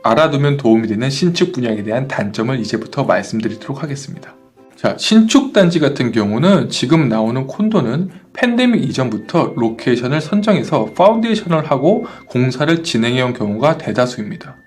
알아두면 도움이 되는 신축 분양에 대한 단점을 이제부터 말씀드리도록 하겠습니다. 자, 신축 단지 같은 경우는 지금 나오는 콘도는 팬데믹 이전부터 로케이션을 선정해서 파운데이션을 하고 공사를 진행해온 경우가 대다수입니다.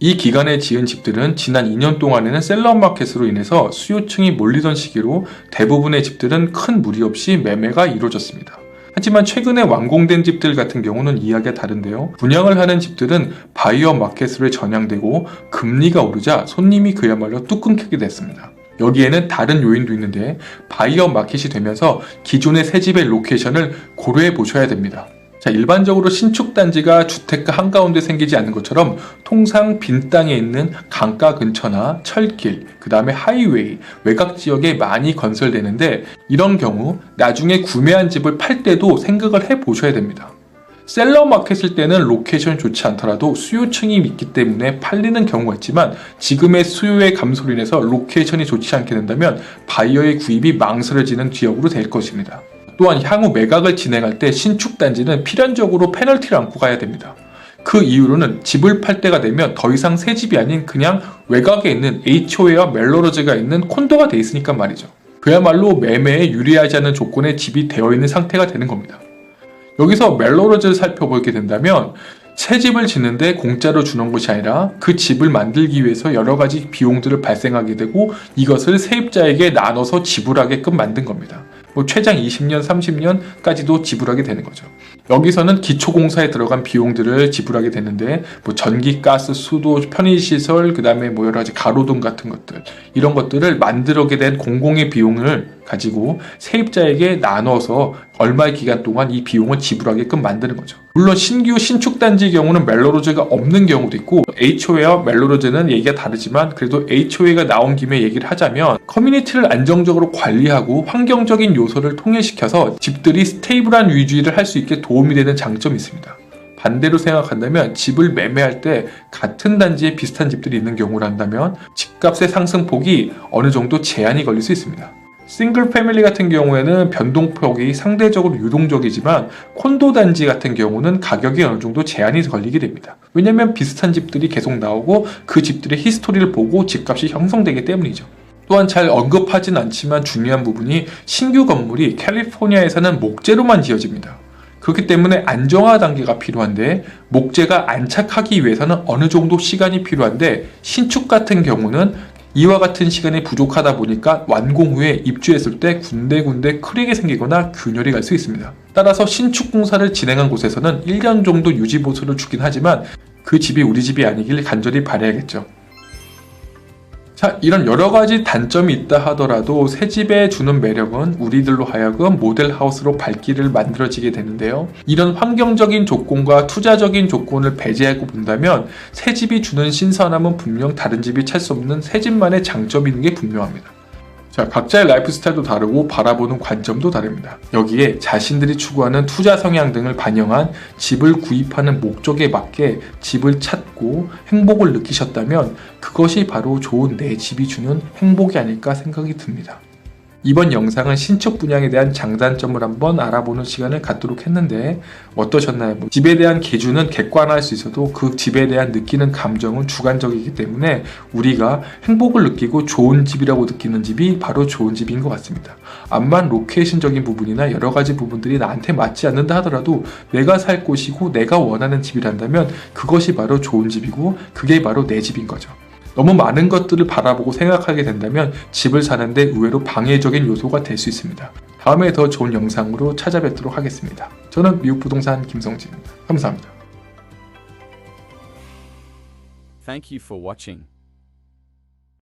이 기간에 지은 집들은 지난 2년 동안에는 셀러마켓으로 인해서 수요층이 몰리던 시기로 대부분의 집들은 큰 무리 없이 매매가 이루어졌습니다. 하지만 최근에 완공된 집들 같은 경우는 이야기가 다른데요. 분양을 하는 집들은 바이어 마켓으로 전향되고 금리가 오르자 손님이 그야말로 뚝 끊기게 됐습니다. 여기에는 다른 요인도 있는데 바이어 마켓이 되면서 기존의 새 집의 로케이션을 고려해 보셔야 됩니다. 자, 일반적으로 신축 단지가 주택가 한가운데 생기지 않는 것처럼 통상 빈 땅에 있는 강가 근처나 철길, 그 다음에 하이웨이, 외곽 지역에 많이 건설되는데 이런 경우 나중에 구매한 집을 팔 때도 생각을 해 보셔야 됩니다. 셀러 마켓일 때는 로케이션이 좋지 않더라도 수요층이 있기 때문에 팔리는 경우가 있지만 지금의 수요의 감소로 인해서 로케이션이 좋지 않게 된다면 바이어의 구입이 망설여지는 지역으로 될 것입니다. 또한 향후 매각을 진행할 때 신축 단지는 필연적으로 페널티를 안고 가야 됩니다. 그 이유로는 집을 팔 때가 되면 더 이상 새 집이 아닌 그냥 외곽에 있는 HOA와 멜로러즈가 있는 콘도가 돼 있으니까 말이죠. 그야말로 매매에 유리하지 않은 조건의 집이 되어 있는 상태가 되는 겁니다. 여기서 멜로러즈를 살펴보게 된다면 새 집을 짓는데 공짜로 주는 것이 아니라 그 집을 만들기 위해서 여러 가지 비용들을 발생하게 되고 이것을 세입자에게 나눠서 지불하게끔 만든 겁니다. 최장 20년, 30년까지도 지불하게 되는 거죠. 여기서는 기초공사에 들어간 비용들을 지불하게 되는데 전기, 가스, 수도, 편의시설, 그 다음에 여러 가지 가로등 같은 것들 이런 것들을 만들게 된 공공의 비용을 가지고 세입자에게 나눠서 얼마의 기간 동안 이 비용을 지불하게끔 만드는 거죠. 물론 신규 신축 단지의 경우는 멜로러즈가 없는 경우도 있고 HOA와 멜로러즈는 얘기가 다르지만 그래도 HOA가 나온 김에 얘기를 하자면 커뮤니티를 안정적으로 관리하고 환경적인 요소를 통일시켜서 집들이 스테이블한 위주의를 할 수 있게 도움이 되는 장점이 있습니다. 반대로 생각한다면 집을 매매할 때 같은 단지에 비슷한 집들이 있는 경우를 한다면 집값의 상승폭이 어느 정도 제한이 걸릴 수 있습니다. 싱글 패밀리 같은 경우에는 변동폭이 상대적으로 유동적이지만 콘도 단지 같은 경우는 가격이 어느 정도 제한이 걸리게 됩니다. 왜냐하면 비슷한 집들이 계속 나오고 그 집들의 히스토리를 보고 집값이 형성되기 때문이죠. 또한 잘 언급하진 않지만 중요한 부분이 신규 건물이 캘리포니아에서는 목재로만 지어집니다. 그렇기 때문에 안정화 단계가 필요한데 목재가 안착하기 위해서는 어느 정도 시간이 필요한데 신축 같은 경우는 이와 같은 시간이 부족하다 보니까 완공 후에 입주했을 때 군데군데 크랙이 생기거나 균열이 갈 수 있습니다. 따라서 신축 공사를 진행한 곳에서는 1년 정도 유지 보수를 주긴 하지만 그 집이 우리 집이 아니길 간절히 바라야겠죠. 자, 이런 여러 가지 단점이 있다 하더라도 새 집에 주는 매력은 우리들로 하여금 모델하우스로 발길을 만들어지게 되는데요. 이런 환경적인 조건과 투자적인 조건을 배제하고 본다면 새 집이 주는 신선함은 분명 다른 집이 찰 수 없는 새 집만의 장점이 있는 게 분명합니다. 자, 각자의 라이프 스타일도 다르고 바라보는 관점도 다릅니다. 여기에 자신들이 추구하는 투자 성향 등을 반영한 집을 구입하는 목적에 맞게 집을 찾고 행복을 느끼셨다면 그것이 바로 좋은 내 집이 주는 행복이 아닐까 생각이 듭니다. 이번 영상은 신축 분양에 대한 장단점을 한번 알아보는 시간을 갖도록 했는데 어떠셨나요? 집에 대한 기준은 객관화할 수 있어도 그 집에 대한 느끼는 감정은 주관적이기 때문에 우리가 행복을 느끼고 좋은 집이라고 느끼는 집이 바로 좋은 집인 것 같습니다. 암만 로케이션적인 부분이나 여러 가지 부분들이 나한테 맞지 않는다 하더라도 내가 살 곳이고 내가 원하는 집이란다면 그것이 바로 좋은 집이고 그게 바로 내 집인 거죠. 너무 많은 것들을 바라보고 생각하게 된다면 집을 사는데 의외로 방해적인 요소가 될 수 있습니다. 다음에 더 좋은 영상으로 찾아뵙도록 하겠습니다. 저는 미국 부동산 김성진입니다. 감사합니다. Thank you for watching.